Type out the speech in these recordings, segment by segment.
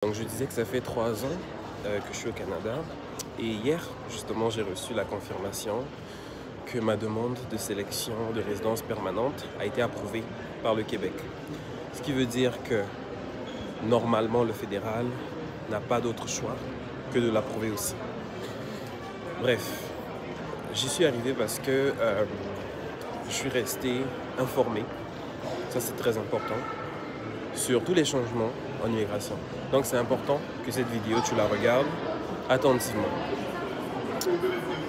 Donc je disais que ça fait 3 ans que je suis au Canada et hier justement j'ai reçu la confirmation que ma demande de sélection de résidence permanente a été approuvée par le Québec. Ce qui veut dire que normalement le fédéral n'a pas d'autre choix que de l'approuver aussi. Bref, j'y suis arrivé parce que je suis resté informé, ça c'est très important, sur tous les changements en immigration. Donc c'est important que cette vidéo, tu la regardes attentivement.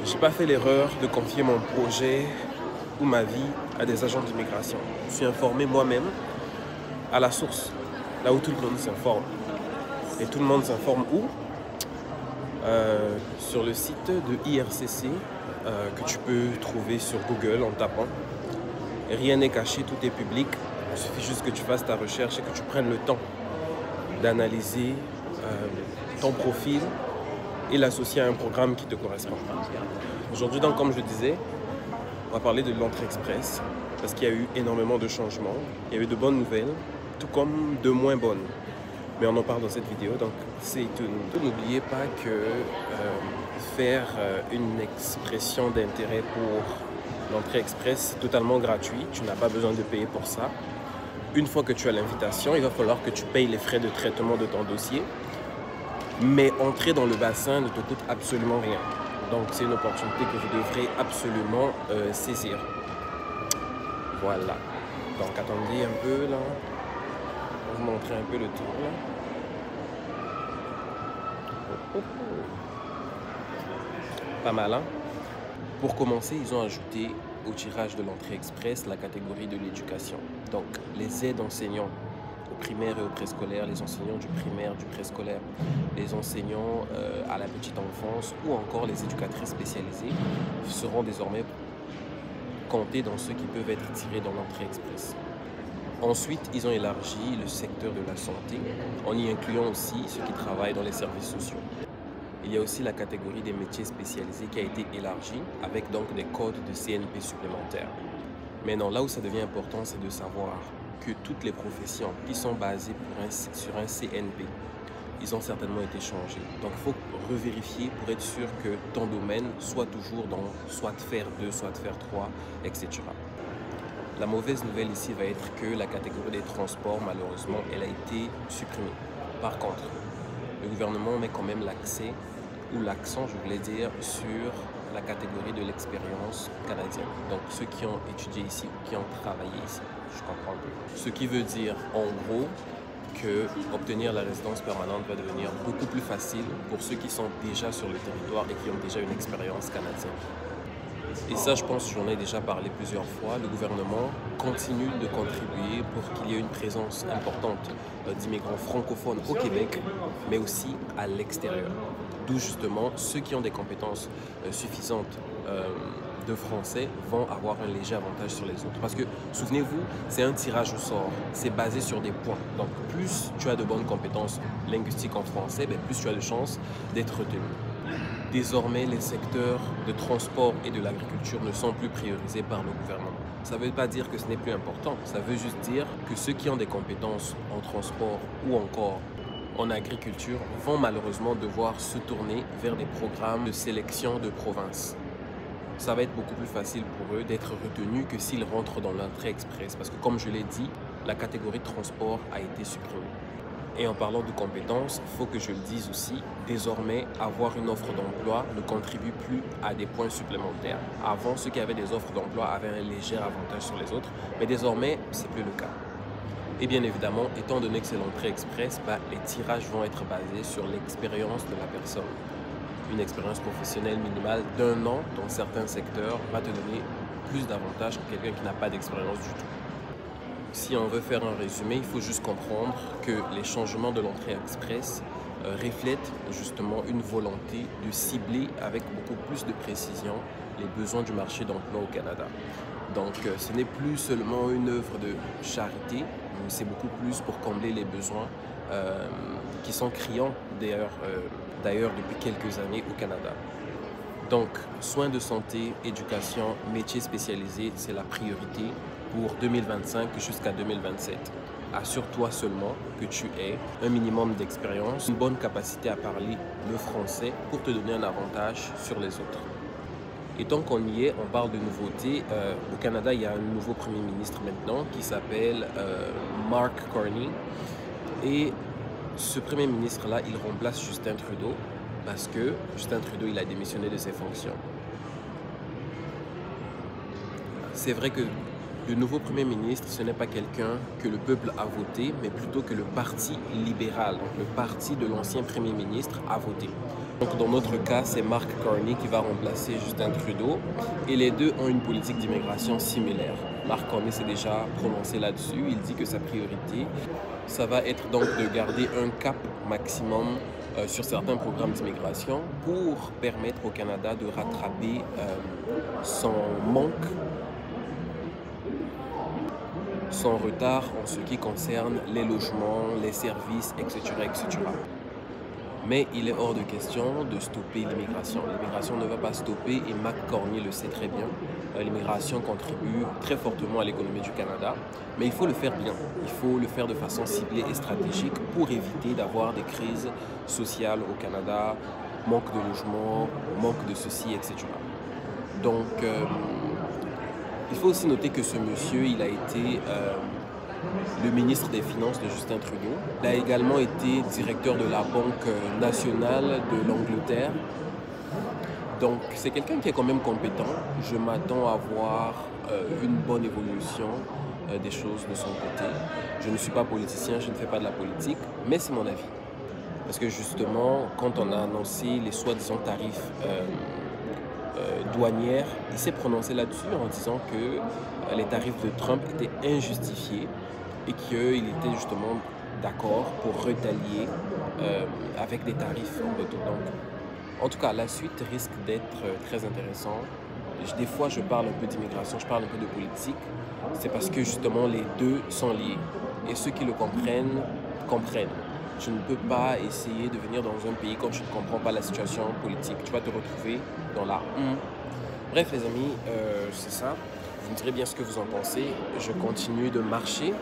J'ai pas fait l'erreur de confier mon projet ou ma vie à des agents d'immigration. Je suis informé moi-même à la source, là où tout le monde s'informe. Et tout le monde s'informe où? Sur le site de IRCC que tu peux trouver sur Google en tapant. Rien n'est caché, tout est public. Il suffit juste que tu fasses ta recherche et que tu prennes le temps d'analyser ton profil et l'associer à un programme qui te correspond. Aujourd'hui, donc, comme je disais, on va parler de l'entrée express parce qu'il y a eu énormément de changements. Il y a eu de bonnes nouvelles, tout comme de moins bonnes. Mais on en parle dans cette vidéo, donc c'est tout. N'oubliez pas que faire une expression d'intérêt pour l'entrée express, c'est totalement gratuit. Tu n'as pas besoin de payer pour ça. Une fois que tu as l'invitation, il va falloir que tu payes les frais de traitement de ton dossier. Mais entrer dans le bassin ne te coûte absolument rien. Donc c'est une opportunité que vous devrez absolument saisir. Voilà. Donc attendez un peu là. On va vous montrer un peu le tour là. Pas mal, hein? Pour commencer, ils ont ajouté au tirage de l'entrée express la catégorie de l'éducation. Donc, les aides enseignants au primaire et au préscolaire, les enseignants du primaire, du préscolaire, les enseignants à la petite enfance ou encore les éducatrices spécialisées seront désormais comptés dans ceux qui peuvent être tirés dans l'entrée express. Ensuite, ils ont élargi le secteur de la santé en y incluant aussi ceux qui travaillent dans les services sociaux. Il y a aussi la catégorie des métiers spécialisés qui a été élargie avec donc des codes de CNP supplémentaires. Maintenant, là où ça devient important, c'est de savoir que toutes les professions qui sont basées sur un CNP, ils ont certainement été changés. Donc, il faut revérifier pour être sûr que ton domaine soit toujours dans soit faire 2, soit faire 3, etc. La mauvaise nouvelle ici va être que la catégorie des transports, malheureusement, elle a été supprimée. Par contre, le gouvernement met quand même l'accent, je voulais dire, sur la catégorie de l'expérience canadienne. Donc, ceux qui ont étudié ici ou qui ont travaillé ici, je comprends un peu. Ce qui veut dire, en gros, que obtenir la résidence permanente va devenir beaucoup plus facile pour ceux qui sont déjà sur le territoire et qui ont déjà une expérience canadienne. Et ça, je pense, j'en ai déjà parlé plusieurs fois, le gouvernement continue de contribuer pour qu'il y ait une présence importante d'immigrants francophones au Québec, mais aussi à l'extérieur. D'où justement, ceux qui ont des compétences suffisantes de français vont avoir un léger avantage sur les autres. Parce que, souvenez-vous, c'est un tirage au sort, c'est basé sur des points. Donc, plus tu as de bonnes compétences linguistiques en français, plus tu as de chances d'être retenu. Désormais, les secteurs de transport et de l'agriculture ne sont plus priorisés par le gouvernement. Ça ne veut pas dire que ce n'est plus important, ça veut juste dire que ceux qui ont des compétences en transport ou encore en agriculture vont malheureusement devoir se tourner vers des programmes de sélection de province. Ça va être beaucoup plus facile pour eux d'être retenus que s'ils rentrent dans l'entrée express parce que, comme je l'ai dit, la catégorie de transport a été supprimée. Et en parlant de compétences, il faut que je le dise aussi, désormais, avoir une offre d'emploi ne contribue plus à des points supplémentaires. Avant, ceux qui avaient des offres d'emploi avaient un léger avantage sur les autres, mais désormais, ce n'est plus le cas. Et bien évidemment, étant donné que c'est l'entrée express, les tirages vont être basés sur l'expérience de la personne. Une expérience professionnelle minimale d'1 an dans certains secteurs va te donner plus d'avantages que quelqu'un qui n'a pas d'expérience du tout. Si on veut faire un résumé, il faut juste comprendre que les changements de l'entrée express reflètent justement une volonté de cibler avec beaucoup plus de précision les besoins du marché d'emploi au Canada. Donc ce n'est plus seulement une œuvre de charité, mais c'est beaucoup plus pour combler les besoins qui sont criants d'ailleurs depuis quelques années au Canada. Donc, soins de santé, éducation, métiers spécialisés, c'est la priorité pour 2025 jusqu'à 2027. assure-toi seulement que tu aies un minimum d'expérience, une bonne capacité à parler le français pour te donner un avantage sur les autres. Et tant qu'on y est, on parle de nouveautés. Au Canada, il y a un nouveau Premier ministre maintenant qui s'appelle Mark Carney. Et ce Premier ministre-là, il remplace Justin Trudeau parce que Justin Trudeau, il a démissionné de ses fonctions. C'est vrai que le nouveau Premier ministre, ce n'est pas quelqu'un que le peuple a voté, mais plutôt que le Parti libéral, donc le parti de l'ancien Premier ministre, a voté. Donc dans notre cas, c'est Mark Carney qui va remplacer Justin Trudeau et les deux ont une politique d'immigration similaire. Mark Carney s'est déjà prononcé là-dessus, il dit que sa priorité, ça va être donc de garder un cap maximum sur certains programmes d'immigration pour permettre au Canada de rattraper son retard en ce qui concerne les logements, les services, etc., etc. Mais il est hors de question de stopper l'immigration. L'immigration ne va pas stopper et Mark Carney le sait très bien. L'immigration contribue très fortement à l'économie du Canada, mais il faut le faire bien. Il faut le faire de façon ciblée et stratégique pour éviter d'avoir des crises sociales au Canada, manque de logement, manque de ceci, etc. Donc, il faut aussi noter que ce monsieur, il a été le ministre des Finances de Justin Trudeau. Il a également été directeur de la Banque nationale de l'Angleterre. Donc, c'est quelqu'un qui est quand même compétent. Je m'attends à voir une bonne évolution des choses de son côté. Je ne suis pas politicien, je ne fais pas de la politique, mais c'est mon avis. Parce que justement, quand on a annoncé les soi-disant tarifs douanières, il s'est prononcé là-dessus en disant que les tarifs de Trump étaient injustifiés et qu'il était justement d'accord pour retalier avec des tarifs en retour. Donc, en tout cas, la suite risque d'être très intéressante. Des fois, je parle un peu d'immigration, je parle un peu de politique. C'est parce que justement, les deux sont liés. Et ceux qui le comprennent, comprennent. Je ne peux pas essayer de venir dans un pays quand tu ne comprends pas la situation politique. Tu vas te retrouver dans la Bref, les amis, c'est ça. Vous me direz bien ce que vous en pensez. Je continue de marcher.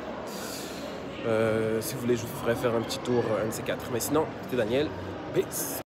Si vous voulez, je vous ferai faire un petit tour, un de ces quatre. Mais sinon, c'était Daniel. Peace.